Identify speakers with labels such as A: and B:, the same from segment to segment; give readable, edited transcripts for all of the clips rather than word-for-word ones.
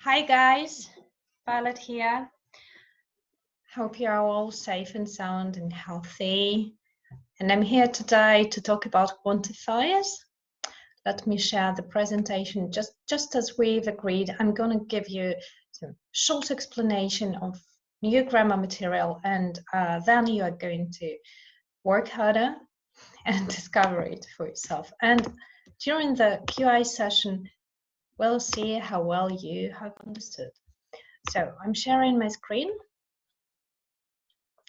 A: Hi guys, Violet here. Hope you are all safe and sound and healthy. And I'm here today to talk about quantifiers. Let me share the presentation. Just as we've agreed, I'm going to give you some short explanation of new grammar material, and then you are going to work harder and discover it for yourself. And during the QA session, we'll see how well you have understood. So I'm sharing my screen.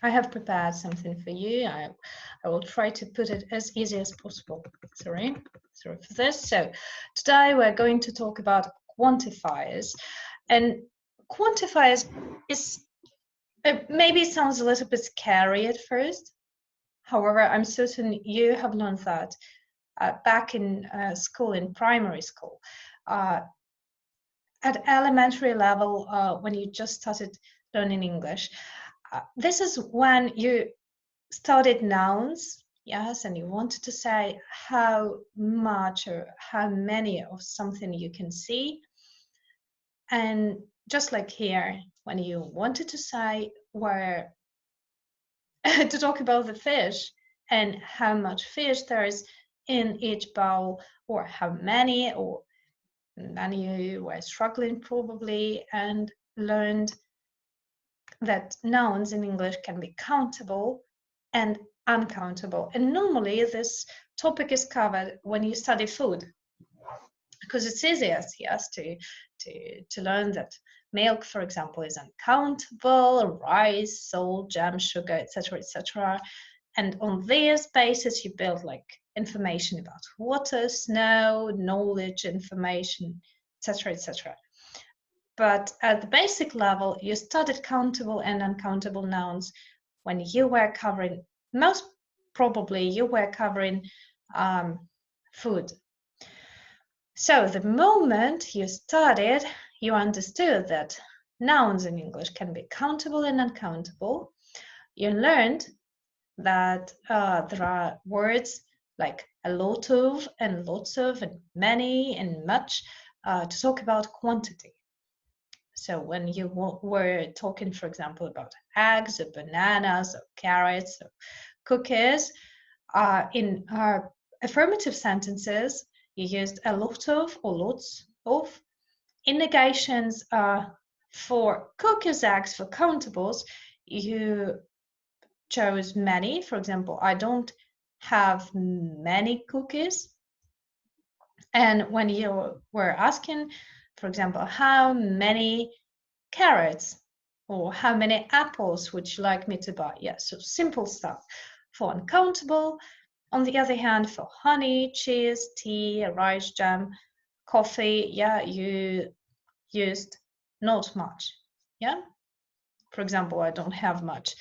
A: I have prepared something for you. I will try to put it as easy as possible. Sorry for this. So today we're going to talk about quantifiers. And quantifiers is maybe sounds a little bit scary at first. However, I'm certain you have learned that back in school, in primary school. At elementary level, when you just started learning English, this is when you started nouns, yes, and you wanted to say how much or how many of something you can see. And just like here, when you wanted to say where to talk about the fish and how much fish there is in each bowl, or how many, or many of you were struggling probably and learned that nouns in English can be countable and uncountable. And normally this topic is covered when you study food, because it's easiest, yes, to learn that milk, for example, is uncountable, rice, salt, jam, sugar, etc., etc. And on this basis, you build like information about water, snow, knowledge, information, etc., etc. But at the basic level, you studied countable and uncountable nouns when you were covering, most probably you were covering food. So the moment you started, you understood that nouns in English can be countable and uncountable. You learned that there are words like a lot of and lots of and many and much to talk about quantity. So when you were talking, for example, about eggs or bananas or carrots or cookies, in our affirmative sentences, you used a lot of or lots of. In negations, for cookies, eggs, for countables, you chose many. For example, I don't have many cookies. And when you were asking, for example, how many carrots or how many apples would you like me to buy? Yeah, so simple stuff. For uncountable, on the other hand, for honey, cheese, tea, rice, jam, coffee, yeah, you used not much. Yeah, for example, I don't have much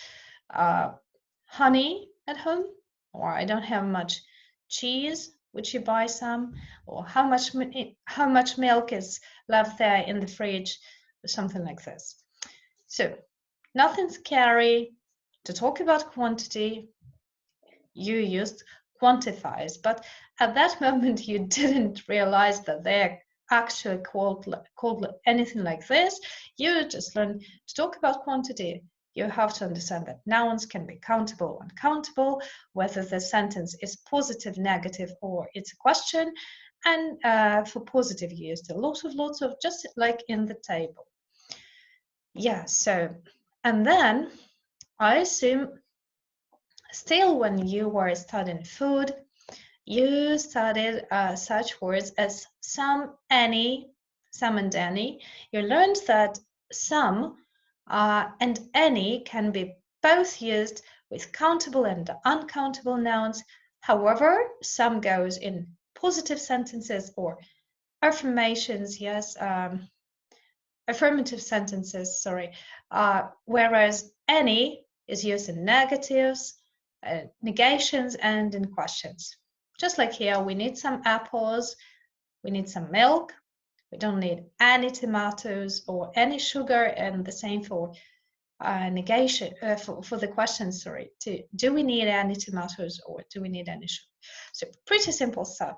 A: honey at home, or I don't have much cheese. Would you buy some? Or how much milk is left there in the fridge, or something like this. So nothing scary. To talk about quantity, you used quantifiers, but at that moment you didn't realize that they're actually called anything like this. You just learned to talk about quantity. You have to understand that nouns can be countable, uncountable, whether the sentence is positive, negative, or it's a question. And for positive, you used a lots of, just like in the table. Yeah, so, and then I assume still when you were studying food, you studied such words as some, any, some and any. You learned that some and any can be both used with countable and uncountable nouns. However, some goes in positive sentences or affirmations, yes, affirmative sentences, sorry, whereas any is used in negatives, negations, and in questions. Just like here, we need some apples, we need some milk, we don't need any tomatoes or any sugar, and the same for negation, for the question, sorry, do we need any tomatoes or do we need any sugar? So pretty simple stuff.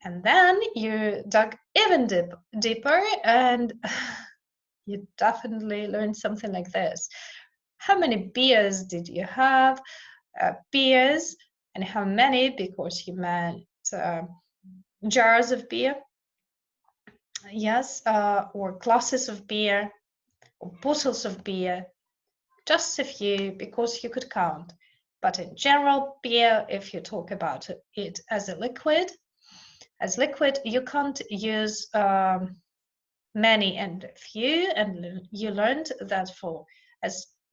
A: And then you dug even deeper and You definitely learned something like this. How many beers did you have? Beers, and how many, because you meant jars of beer. Yes, or glasses of beer, or bottles of beer. Just a few, because you could count. But in general, beer, if you talk about it as a liquid, you can't use many and few, and you learned that for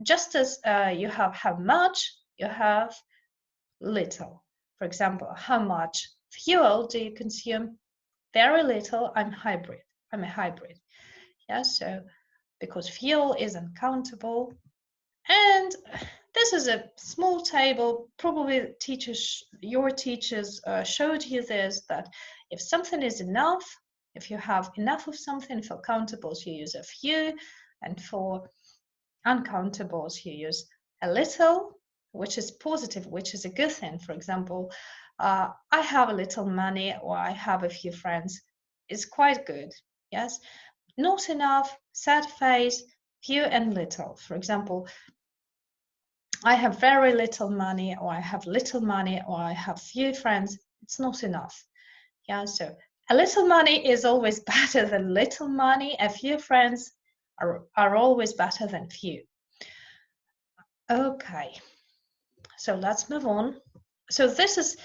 A: just as you have how much, you have little. For example, how much fuel do you consume? Very little. I'm a hybrid. Yeah, so because fuel is uncountable. And this is a small table. Probably your teachers showed you this, that if something is enough, if you have enough of something, for countables you use a few, and for uncountables you use a little, which is positive, which is a good thing. For example, I have a little money, or I have a few friends, is quite good. Yes, not enough, sad face, few and little. For example, I have very little money, or I have little money, or I have few friends. It's not enough. Yeah, so a little money is always better than little money. A few friends are always better than few. Okay, so let's move on. So this is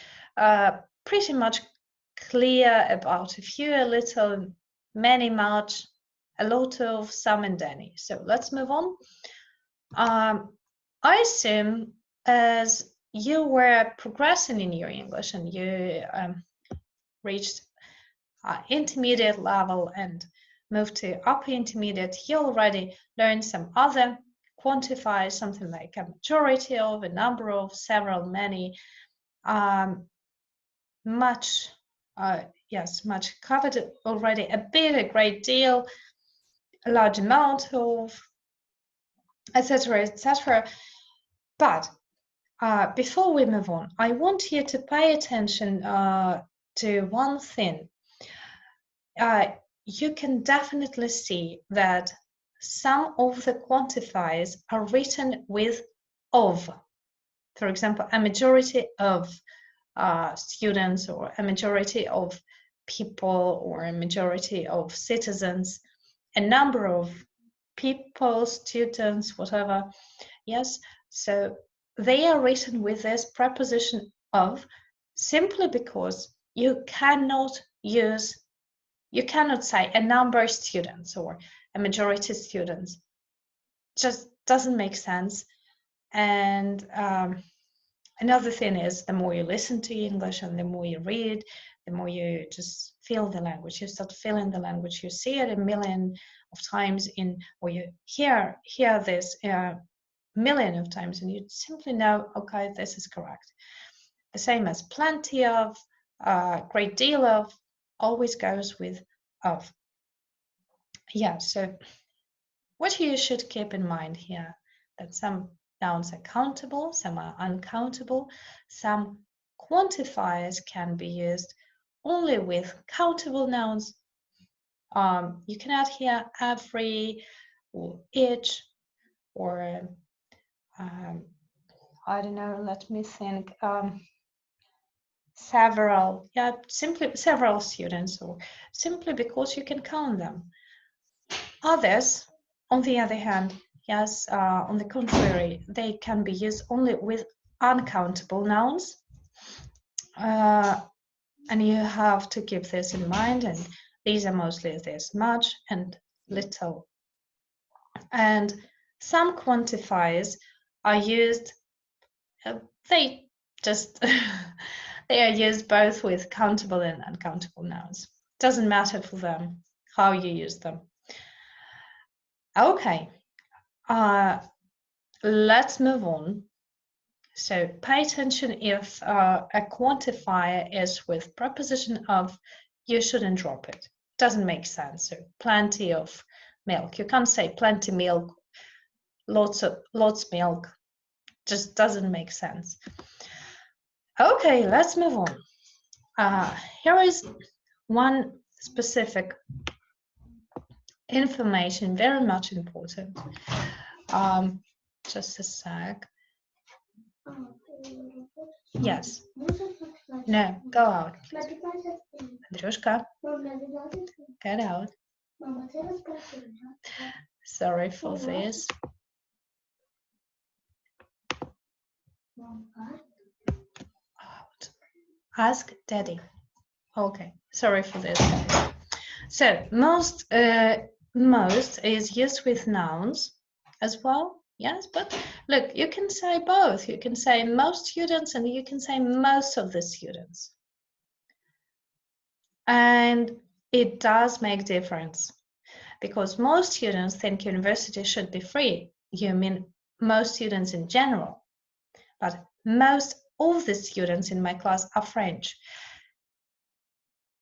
A: pretty much clear about a few, a little, many, much, a lot of, some, and any. So let's move on. I assume as you were progressing in your English and you reached intermediate level and moved to upper intermediate, you already learned some other quantifiers, something like a majority of, a number of, several, many, much, much covered already, a bit, a great deal, a large amount of, etc., etc. But before we move on, I want you to pay attention to one thing. You can definitely see that some of the quantifiers are written with of. For example, a majority of students, or a majority of people, or a majority of citizens, a number of people, students, whatever. Yes, so they are written with this preposition of, simply because you cannot say a number of students or a majority of students. Just doesn't make sense. And another thing is, the more you listen to English and the more you read, the more you just feel the language. You start feeling the language. You see it a million of times or you hear this million of times, and you simply know, okay, this is correct. The same as plenty of, great deal of, always goes with of. Yeah, so what you should keep in mind here, that some nouns are countable, some are uncountable, some quantifiers can be used only with countable nouns. You can add here every, or each, or I don't know, let me think, several, simply several students, or simply because you can count them. Others, on the other hand, yes, on the contrary, they can be used only with uncountable nouns. And you have to keep this in mind, and these are mostly this, much and little. And some quantifiers are used, they are used both with countable and uncountable nouns. Doesn't matter for them how you use them. Okay, let's move on. So pay attention if a quantifier is with preposition of, you shouldn't drop it. Doesn't make sense. So plenty of milk. You can't say plenty milk, lots milk. Just doesn't make sense. Okay, let's move on. Here is one specific information, very much important. Just a sec. Yes. No, go out. Andrushka, get out. Sorry for this. Out. Ask Daddy. Okay, sorry for this, guys. So most is used with nouns as well. Yes, but look, you can say both. You can say most students and you can say most of the students. And it does make difference because most students think university should be free. You mean most students in general, but most of the students in my class are French.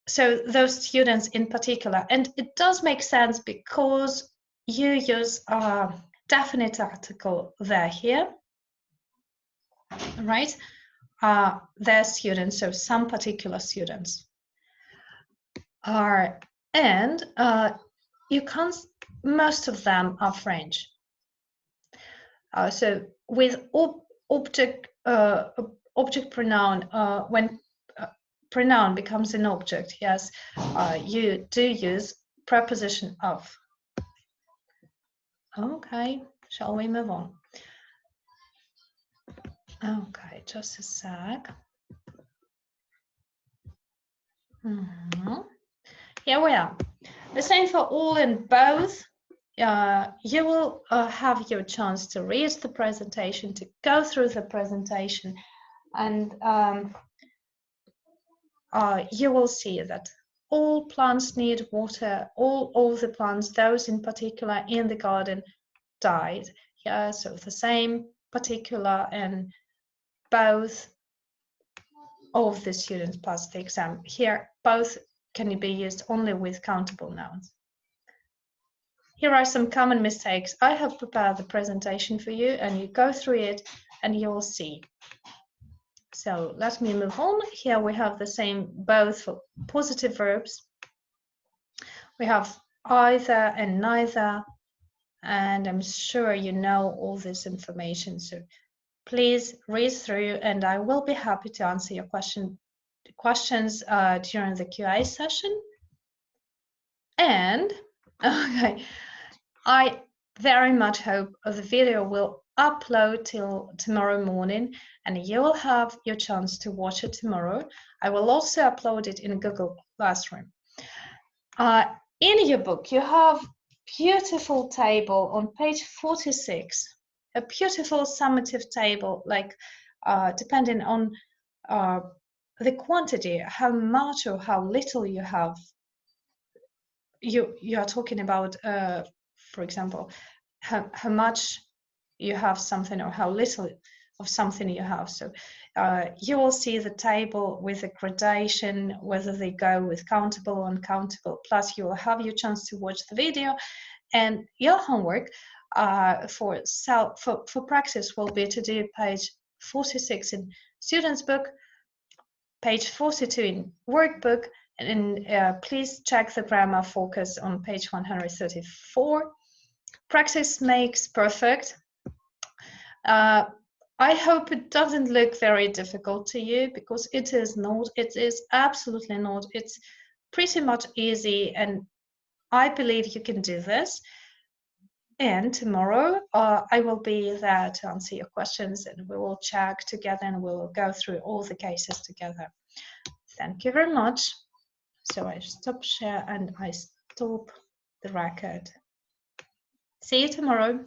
A: So those students in particular, and it does make sense because you use a definite article there here, right? Their students, so some particular students are, and you can't, most of them are French. So with object pronoun, when pronoun becomes an object, yes, you do use preposition of. Okay, shall we move on? Okay, just a sec. Here we are. The same for all and both. You will have your chance to read the presentation, to go through the presentation, and you will see that all plants need water, all the plants, those in particular in the garden, died. Yeah, so the same particular and both of the students passed the exam. Here, both can be used only with countable nouns. Here are some common mistakes. I have prepared the presentation for you and you go through it and you will see. So let me move on. Here we have the same both for positive verbs. We have either and neither, and I'm sure you know all this information. So please read through and I will be happy to answer your questions during the QA session. And okay, I very much hope the video will upload till tomorrow morning and you will have your chance to watch it tomorrow. I will also upload it in Google Classroom. In your book, you have beautiful table on page 46, a beautiful summative table, like depending on the quantity, how much or how little you have. You are talking about, for example, how much you have something or how little of something you have. So you will see the table with a gradation, whether they go with countable or uncountable. Plus, you will have your chance to watch the video, and your homework for practice will be to do page 46 in student's book, page 42 in workbook, and please check the grammar focus on page 134. Practice makes perfect. I hope it doesn't look very difficult to you because it is not. It is absolutely not. It's pretty much easy, and I believe you can do this. And tomorrow I will be there to answer your questions and we will check together and we will go through all the cases together. Thank you very much. So I stop share and I stop the record. See you tomorrow.